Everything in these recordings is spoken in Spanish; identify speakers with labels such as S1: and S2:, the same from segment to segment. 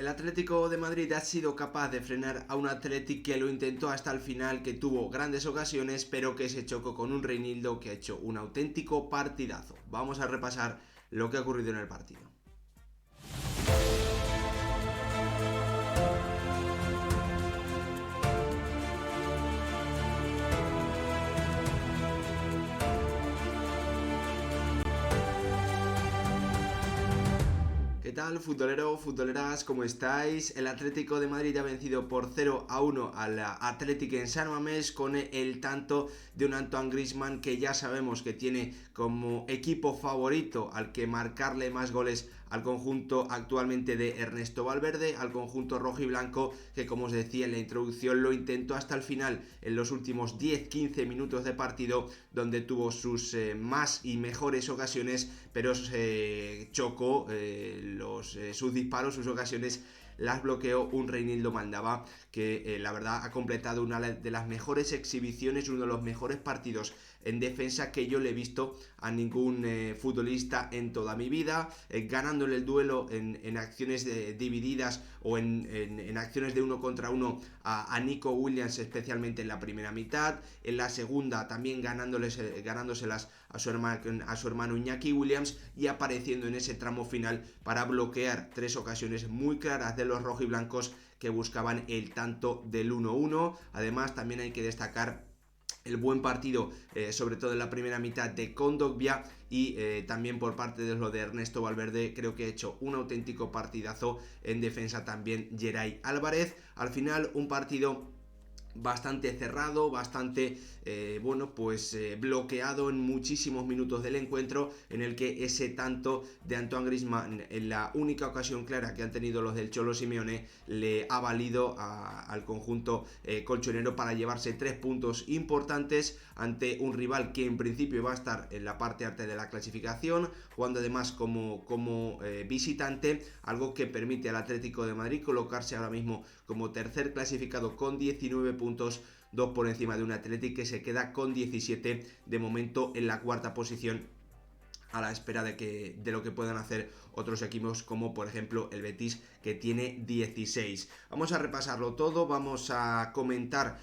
S1: El Atlético de Madrid ha sido capaz de frenar a un Athletic que lo intentó hasta el final, que tuvo grandes ocasiones, pero que se chocó con un Reinildo que ha hecho un auténtico partidazo. Vamos a repasar lo que ha ocurrido en el partido. ¿Qué tal, futbolero, futboleras? ¿Cómo estáis? El Atlético de Madrid ha vencido por 0-1 al Athletic en San Mamés con el tanto de un Antoine Griezmann que ya sabemos que tiene como equipo favorito al que marcarle más goles al conjunto actualmente de Ernesto Valverde, al conjunto rojiblanco que, como os decía en la introducción, lo intentó hasta el final en los últimos 10-15 minutos de partido, donde tuvo sus más y mejores ocasiones, pero se chocó sus disparos, sus ocasiones las bloqueó un Reinildo Mandava que la verdad ha completado una de las mejores exhibiciones, uno de los mejores partidos en defensa que yo le he visto a ningún futbolista en toda mi vida, ganándole el duelo en acciones divididas o en acciones de uno contra uno a Nico Williams, especialmente en la primera mitad, en la segunda también ganándoselas a su hermano Iñaki Williams, y apareciendo en ese tramo final para bloquear tres ocasiones muy claras de los rojiblancos que buscaban el tanto del 1-1. Además, también hay que destacar el buen partido, sobre todo en la primera mitad, de Kondogbia, y también por parte de lo de Ernesto Valverde. Creo que ha hecho un auténtico partidazo en defensa también Geray Álvarez. Al final, un partido bastante cerrado, bastante bloqueado en muchísimos minutos del encuentro, en el que ese tanto de Antoine Griezmann, en la única ocasión clara que han tenido los del Cholo Simeone, le ha valido al conjunto colchonero para llevarse 3 puntos importantes ante un rival que en principio va a estar en la parte alta de la clasificación, jugando además como visitante, algo que permite al Atlético de Madrid colocarse ahora mismo como tercer clasificado con 19 puntos, 2 por encima de un Athletic que se queda con 17 de momento en la cuarta posición, a la espera de lo que puedan hacer otros equipos, como por ejemplo el Betis, que tiene 16. Vamos a repasarlo todo, vamos a comentar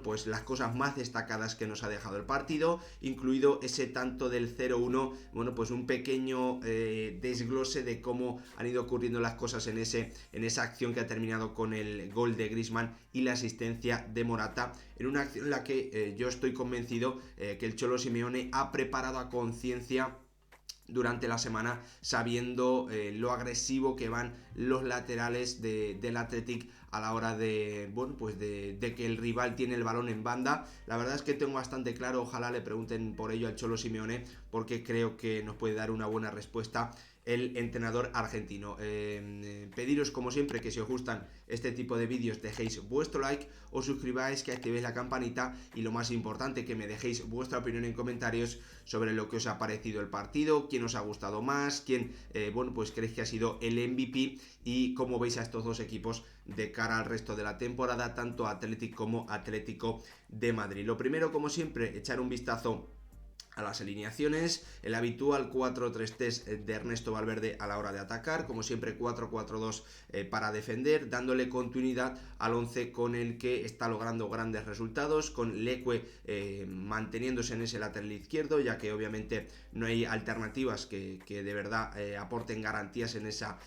S1: pues las cosas más destacadas que nos ha dejado el partido, incluido ese tanto del 0-1, pues un pequeño desglose de cómo han ido ocurriendo las cosas en esa acción que ha terminado con el gol de Griezmann y la asistencia de Morata, en una acción en la que yo estoy convencido que el Cholo Simeone ha preparado a conciencia durante la semana, sabiendo lo agresivo que van los laterales del Athletic a la hora de que el rival tiene el balón en banda. La verdad es que tengo bastante claro, ojalá le pregunten por ello al Cholo Simeone, porque creo que nos puede dar una buena respuesta el entrenador argentino. Pediros como siempre que si os gustan este tipo de vídeos dejéis vuestro like, os suscribáis, que activéis la campanita, y lo más importante, que me dejéis vuestra opinión en comentarios sobre lo que os ha parecido el partido, quién os ha gustado más, quién creéis que ha sido el MVP, y cómo veis a estos dos equipos de cara al resto de la temporada, tanto Athletic como Atlético de Madrid. Lo primero, como siempre, echar un vistazo a las alineaciones, el habitual 4-3-3 de Ernesto Valverde a la hora de atacar, como siempre 4-4-2 para defender, dándole continuidad al 11 con el que está logrando grandes resultados, con Leque manteniéndose en ese lateral izquierdo, ya que obviamente no hay alternativas que de verdad aporten garantías en esa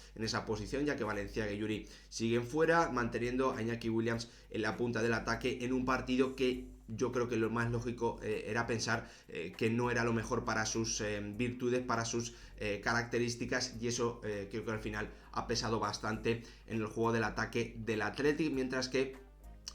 S1: posición, ya que Valenciaga y Yuri siguen fuera, manteniendo a Iñaki Williams en la punta del ataque, en un partido que yo creo que lo más lógico era pensar que no era lo mejor para sus virtudes, para sus características, y eso creo que al final ha pesado bastante en el juego del ataque del Athletic, mientras que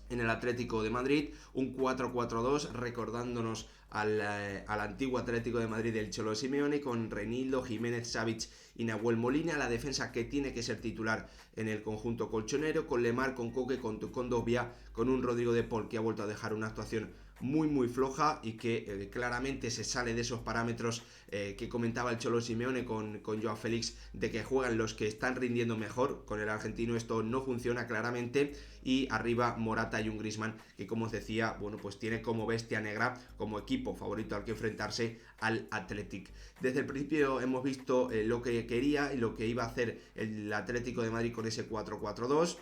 S1: en el Atlético de Madrid un 4-4-2, recordándonos al antiguo Atlético de Madrid del Cholo Simeone, con Reinildo, Jiménez, Savic y Nahuel Molina, la defensa que tiene que ser titular en el conjunto colchonero, con Lemar, con Coque, con Kondogbia, con un Rodrigo de Paul que ha vuelto a dejar una actuación muy floja y que claramente se sale de esos parámetros que comentaba el Cholo Simeone con Joao Félix, de que juegan los que están rindiendo mejor. Con el argentino esto no funciona claramente, y arriba Morata y un Griezmann que, como os decía, bueno, pues tiene como bestia negra, como equipo favorito al que enfrentarse al Athletic. Desde el principio hemos visto lo que quería y lo que iba a hacer el Atlético de Madrid con ese 4-4-2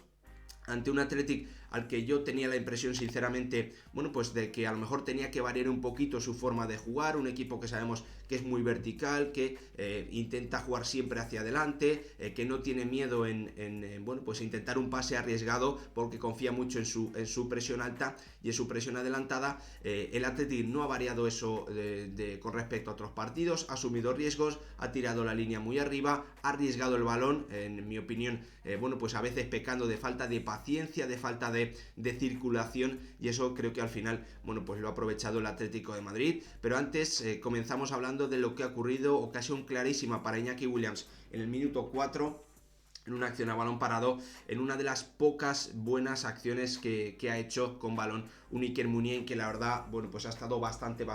S1: ante un Athletic al que yo tenía la impresión, sinceramente, bueno, pues de que a lo mejor tenía que variar un poquito su forma de jugar. Un equipo que sabemos que es muy vertical, que intenta jugar siempre hacia adelante, que no tiene miedo en bueno, pues intentar un pase arriesgado, porque confía mucho en su presión alta y en su presión adelantada. El Athletic no ha variado eso con respecto a otros partidos, ha asumido riesgos, ha tirado la línea muy arriba, ha arriesgado el balón, en mi opinión, bueno, pues a veces pecando de falta de paciencia, de falta de circulación, y eso creo que al final, bueno, pues lo ha aprovechado el Atlético de Madrid. Pero antes comenzamos hablando de lo que ha ocurrido, ocasión clarísima para Iñaki Williams en el minuto 4, en una acción a balón parado, en una de las pocas buenas acciones que ha hecho con balón un Iker Muniain, que la verdad, bueno, pues ha estado bastante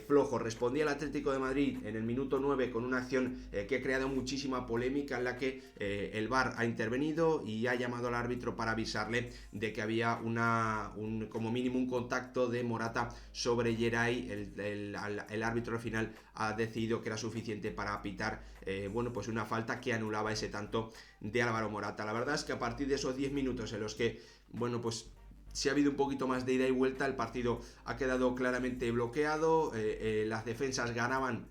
S1: flojo. Respondía el Atlético de Madrid en el minuto 9 con una acción que ha creado muchísima polémica, en la que el VAR ha intervenido y ha llamado al árbitro para avisarle de que había como mínimo un contacto de Morata sobre Yeray. El árbitro al final ha decidido que era suficiente para pitar bueno, pues una falta que anulaba ese tanto de Álvaro Morata. La verdad es que a partir de esos 10 minutos en los que, bueno, pues si ha habido un poquito más de ida y vuelta, el partido ha quedado claramente bloqueado. Las defensas ganaban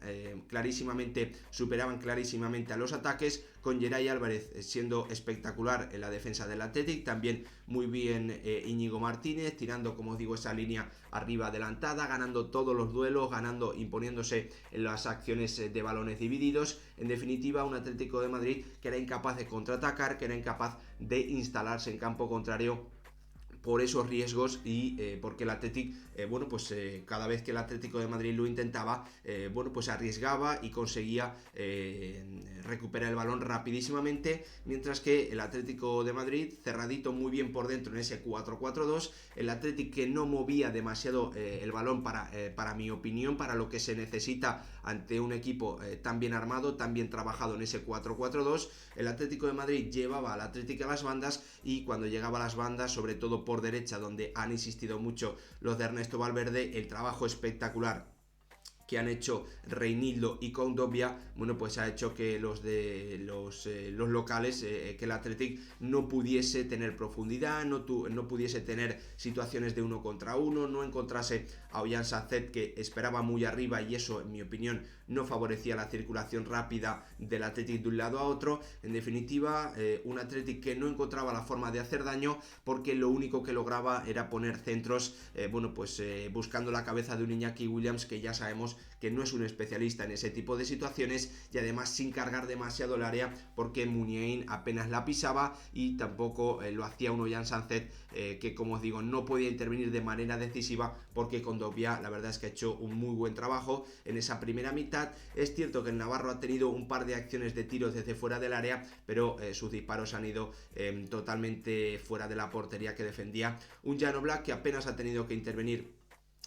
S1: clarísimamente, superaban clarísimamente a los ataques, con Yeray Álvarez siendo espectacular en la defensa del Athletic. También muy bien Íñigo Martínez, tirando, como os digo, esa línea arriba adelantada, ganando todos los duelos, imponiéndose en las acciones de balones divididos. En definitiva, un Atlético de Madrid que era incapaz de contraatacar, que era incapaz de instalarse en campo contrario por esos riesgos, y porque el Athletic, bueno, pues cada vez que el Atlético de Madrid lo intentaba, bueno, pues arriesgaba y conseguía recuperar el balón rapidísimamente, mientras que el Atlético de Madrid, cerradito muy bien por dentro en ese 4-4-2, el Athletic que no movía demasiado el balón para mi opinión, para lo que se necesita ante un equipo tan bien armado, tan bien trabajado en ese 4-4-2. El Atlético de Madrid llevaba al Athletic a las bandas, y cuando llegaba a las bandas, sobre todo por derecha, donde han insistido mucho los de Ernesto Valverde, el trabajo espectacular que han hecho Reinildo y Kondogbia, bueno, pues ha hecho que los locales, que el Athletic no pudiese tener profundidad, no pudiese tener situaciones de uno contra uno, no encontrase a Ollán Sánchez, que esperaba muy arriba, y eso, en mi opinión, no favorecía la circulación rápida del Athletic de un lado a otro. En definitiva, un Athletic que no encontraba la forma de hacer daño, porque lo único que lograba era poner centros, bueno, pues buscando la cabeza de un Iñaki Williams, que ya sabemos que no es un especialista en ese tipo de situaciones, y además sin cargar demasiado el área, porque Muniain apenas la pisaba, y tampoco lo hacía un Ollán Sánchez que, como os digo, no podía intervenir de manera decisiva, porque Kondogbia la verdad es que ha hecho un muy buen trabajo en esa primera mitad. Es cierto que el navarro ha tenido un par de acciones de tiros desde fuera del área, pero sus disparos han ido totalmente fuera de la portería que defendía un Jan Oblak, que apenas ha tenido que intervenir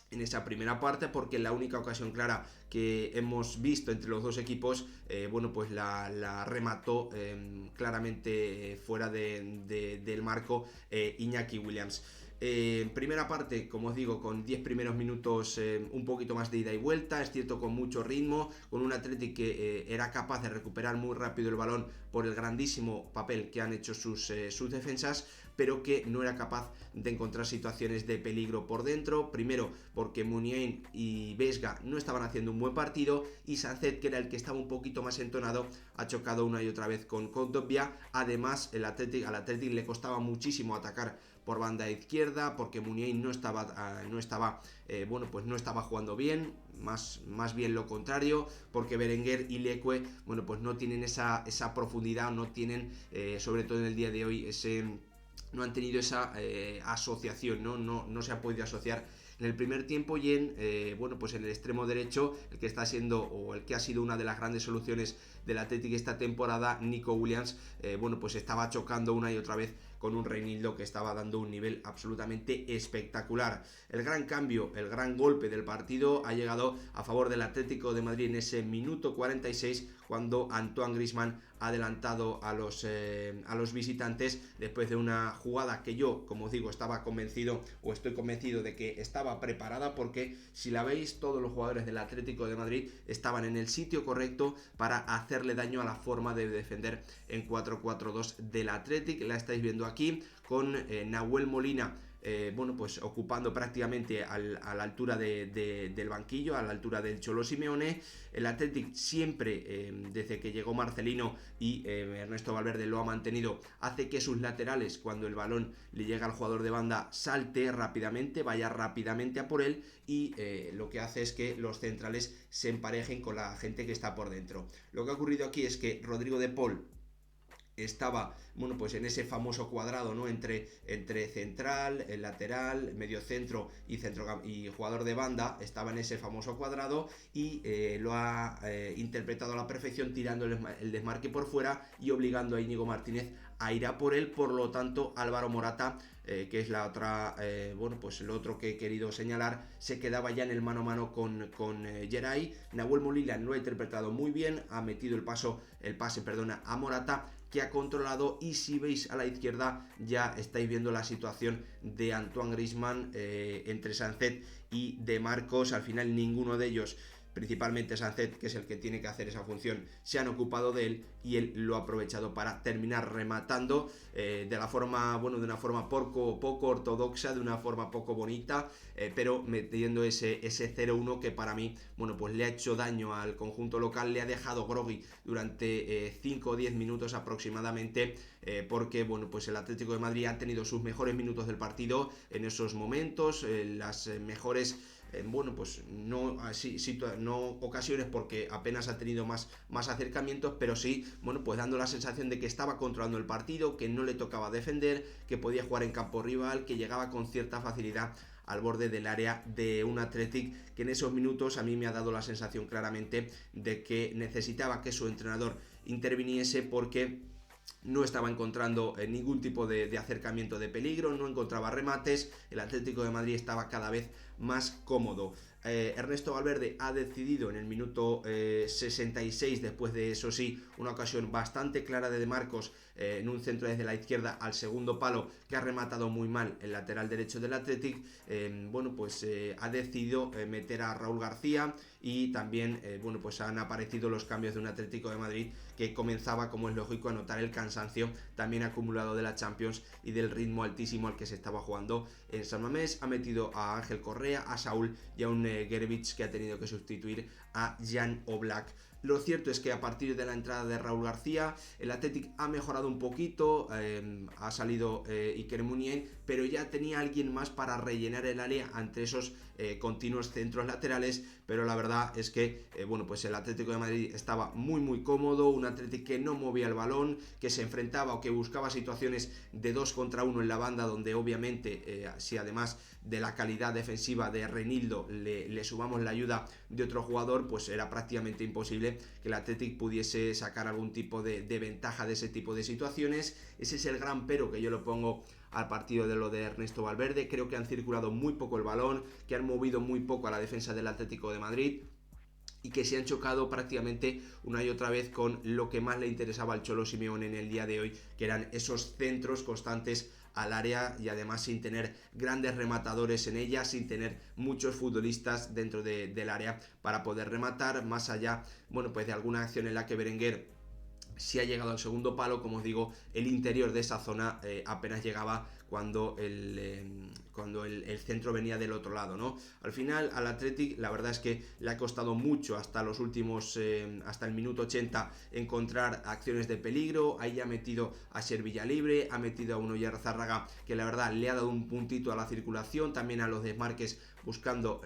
S1: en esa primera parte, porque la única ocasión clara que hemos visto entre los dos equipos, bueno, pues la remató claramente fuera del marco Iñaki Williams. Primera parte, como os digo, con 10 primeros minutos un poquito más de ida y vuelta, es cierto, con mucho ritmo, con un Athletic que era capaz de recuperar muy rápido el balón por el grandísimo papel que han hecho sus defensas, pero que no era capaz de encontrar situaciones de peligro por dentro. Primero porque Muniain y Vesga no estaban haciendo un buen partido, y Sánchez, que era el que estaba un poquito más entonado, ha chocado una y otra vez con Kondogbia. Además, al Athletic le costaba muchísimo atacar por banda izquierda, porque Muniain no estaba bueno, pues no estaba jugando bien, más bien lo contrario, porque Berenguer y Leque, bueno, pues no tienen esa profundidad, no tienen, sobre todo en el día de hoy, no han tenido esa asociación, no se ha podido asociar en el primer tiempo. Y bueno, pues en el extremo derecho, el que está siendo, o el que ha sido una de las grandes soluciones del Athletic esta temporada, Nico Williams, pues estaba chocando una y otra vez con un Reinildo que estaba dando un nivel absolutamente espectacular. El gran cambio, el gran golpe del partido ha llegado a favor del Atlético de Madrid en ese minuto 46, cuando Antoine Griezmann ha adelantado a los visitantes después de una jugada que yo, como digo, estaba convencido o estoy convencido de que estaba preparada, porque si la veis, todos los jugadores del Atlético de Madrid estaban en el sitio correcto para hacerle daño a la forma de defender en 4-4-2 del Athletic. La estáis viendo aquí con Nahuel Molina pues ocupando prácticamente a la altura del banquillo, a la altura del Cholo Simeone. El Athletic siempre, desde que llegó Marcelino y Ernesto Valverde lo ha mantenido, hace que sus laterales, cuando el balón le llega al jugador de banda, salte rápidamente, vaya rápidamente a por él, y lo que hace es que los centrales se emparejen con la gente que está por dentro. Lo que ha ocurrido aquí es que Rodrigo de Paul estaba, pues en ese famoso cuadrado, ¿no? Entre central, el lateral, medio centro y jugador de banda, estaba en ese famoso cuadrado, y lo ha interpretado a la perfección, tirando el desmarque por fuera y obligando a Íñigo Martínez a ir a por él. Por lo tanto, Álvaro Morata, que es la otra, pues lo otro que he querido señalar, se quedaba ya en el mano a mano con Geray. Nahuel Molina lo ha interpretado muy bien, ha metido el pase a Morata, que ha controlado, y si veis a la izquierda ya estáis viendo la situación de Antoine Griezmann entre Sancet y De Marcos. Al final ninguno de ellos, principalmente Sancet, que es el que tiene que hacer esa función, se han ocupado de él, y él lo ha aprovechado para terminar rematando de una forma poco ortodoxa, de una forma poco bonita, pero metiendo ese 0-1 que para mí, pues le ha hecho daño al conjunto local, le ha dejado groggy durante 5 o 10 minutos aproximadamente, porque pues el Atlético de Madrid ha tenido sus mejores minutos del partido en esos momentos, las mejores pues no ocasiones, porque apenas ha tenido más acercamientos, pero sí, pues dando la sensación de que estaba controlando el partido, que no le tocaba defender, que podía jugar en campo rival, que llegaba con cierta facilidad al borde del área de un Athletic que en esos minutos a mí me ha dado la sensación claramente de que necesitaba que su entrenador interviniese, porque no estaba encontrando ningún tipo de acercamiento de peligro, no encontraba remates. El Atlético de Madrid estaba cada vez más cómodo. Ernesto Valverde ha decidido en el minuto 66, después de, eso sí, una ocasión bastante clara de Marcos, en un centro desde la izquierda al segundo palo, que ha rematado muy mal el lateral derecho del Athletic. Ha decidido meter a Raúl García, y también pues han aparecido los cambios de un Atlético de Madrid que comenzaba, como es lógico, a notar el cansancio también acumulado de la Champions y del ritmo altísimo al que se estaba jugando en San Mamés. Ha metido a Ángel Correa, a Saúl y a un Gervich, que ha tenido que sustituir a Jan Oblak. Lo cierto es que a partir de la entrada de Raúl García, el Athletic ha mejorado un poquito, ha salido Iker Muniain, pero ya tenía alguien más para rellenar el área ante esos continuos centros laterales. Pero la verdad es que pues el Atlético de Madrid estaba muy cómodo, un Athletic que no movía el balón, que se enfrentaba o que buscaba situaciones de 2 contra 1 en la banda, donde obviamente si además de la calidad defensiva de Reinildo le sumamos la ayuda de otro jugador, pues era prácticamente imposible que el Athletic pudiese sacar algún tipo de ventaja de ese tipo de situaciones. Ese es el gran pero que yo le pongo al partido de lo de Ernesto Valverde. Creo que han circulado muy poco el balón, que han movido muy poco a la defensa del Atlético de Madrid, y que se han chocado prácticamente una y otra vez con lo que más le interesaba al Cholo Simeone en el día de hoy, que eran esos centros constantes al área, y además sin tener grandes rematadores en ella, sin tener muchos futbolistas dentro del área para poder rematar, más allá pues de alguna acción en la que Berenguer sí ha llegado al segundo palo. Como os digo, el interior de esa zona apenas llegaba cuando el centro venía del otro lado, ¿no? Al final al Athletic la verdad es que le ha costado mucho hasta el minuto 80 encontrar acciones de peligro. Ahí ha metido a Ser Villalibre, ha metido a un Oyarzábal que la verdad le ha dado un puntito a la circulación, también a los desmarques, buscando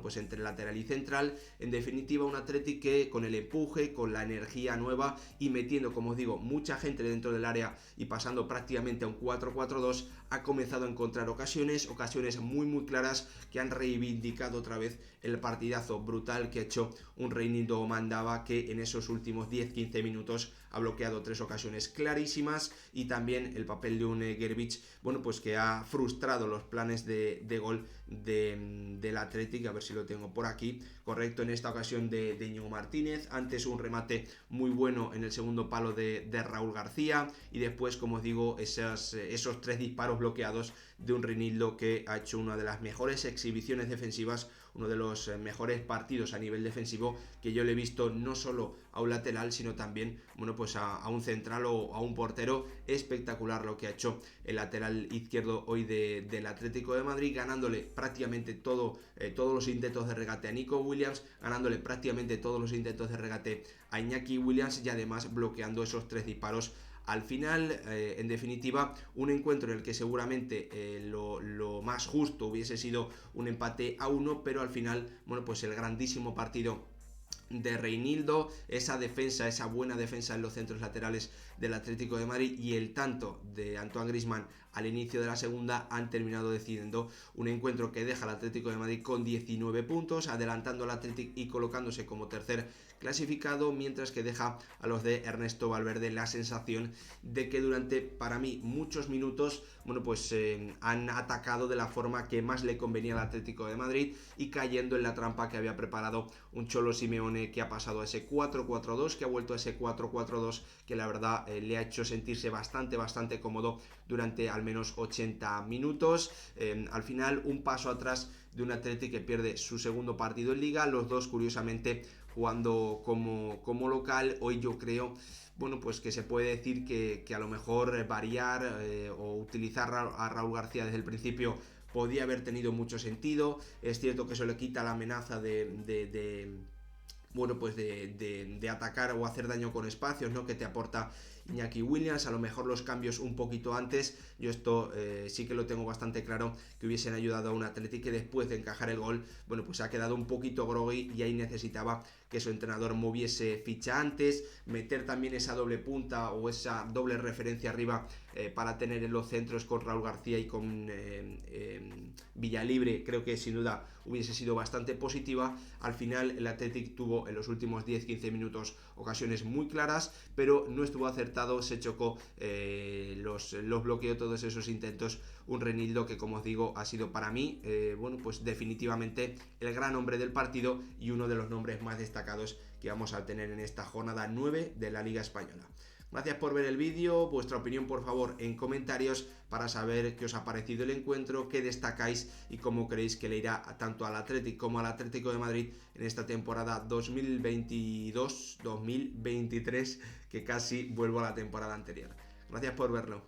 S1: pues entre lateral y central. En definitiva, un Athletic que con el empuje, con la energía nueva y metiendo, como os digo, mucha gente dentro del área y pasando prácticamente a un 4-4-2, ha comenzado a encontrar ocasiones ocasiones muy claras que han reivindicado otra vez el partidazo brutal que ha hecho un Reinildo Mandava, que en esos últimos 10-15 minutos ha bloqueado 3 ocasiones clarísimas, y también el papel de un Gerbic, bueno, pues que ha frustrado los planes de gol del Athletic. A ver si lo tengo por aquí, correcto, en esta ocasión de Íñigo Martínez, antes un remate muy bueno en el segundo palo de Raúl García, y después, como os digo, esos 3 disparos bloqueados de un Reinildo que ha hecho una de las mejores exhibiciones defensivas, uno de los mejores partidos a nivel defensivo que yo le he visto, no solo a un lateral, sino también, bueno, pues a un central o a un portero. Espectacular lo que ha hecho el lateral izquierdo hoy del Atlético de Madrid, ganándole prácticamente todos los intentos de regate a Nico Williams, ganándole prácticamente todos los intentos de regate a Iñaki Williams, y además bloqueando esos 3 disparos al final. En definitiva, un encuentro en el que seguramente lo más justo hubiese sido un empate a 1, pero al final, bueno, pues el grandísimo partido de Reinildo, esa defensa, esa buena defensa en los centros laterales del Atlético de Madrid, y el tanto de Antoine Griezmann al inicio de la segunda han terminado decidiendo un encuentro que deja al Atlético de Madrid con 19 puntos, adelantando al Atlético y colocándose como tercer clasificado, mientras que deja a los de Ernesto Valverde la sensación de que durante, para mí, muchos minutos, bueno, pues han atacado de la forma que más le convenía al Atlético de Madrid, y cayendo en la trampa que había preparado un Cholo Simeone, que ha pasado a ese 4-4-2, que ha vuelto a ese 4-4-2, que la verdad le ha hecho sentirse bastante cómodo durante al menos 80 minutos. Al final, un paso atrás de un Atlético que pierde su segundo partido en Liga, los dos curiosamente jugando como local. Hoy yo creo, bueno, pues que se puede decir que a lo mejor variar o utilizar a Raúl García desde el principio podía haber tenido mucho sentido. Es cierto que eso le quita la amenaza bueno, pues de atacar o hacer daño con espacios, ¿no?, que te aporta Iñaki Williams. A lo mejor los cambios un poquito antes, yo esto sí que lo tengo bastante claro, que hubiesen ayudado a un Atlético que después de encajar el gol, bueno, pues ha quedado un poquito groggy, y ahí necesitaba que su entrenador moviese ficha antes, meter también esa doble punta o esa doble referencia arriba para tener en los centros con Raúl García y con Villalibre. Creo que sin duda hubiese sido bastante positiva. Al final el Athletic tuvo en los últimos 10-15 minutos ocasiones muy claras, pero no estuvo acertado, se chocó, los bloqueó todos esos intentos un Reinildo que, como os digo, ha sido para mí, bueno, pues definitivamente el gran hombre del partido y uno de los nombres más destacados que vamos a tener en esta jornada 9 de la Liga Española. Gracias por ver el vídeo, vuestra opinión por favor en comentarios para saber qué os ha parecido el encuentro, qué destacáis y cómo creéis que le irá tanto al Athletic como al Atlético de Madrid en esta temporada 2022-2023, que casi vuelvo a la temporada anterior. Gracias por verlo.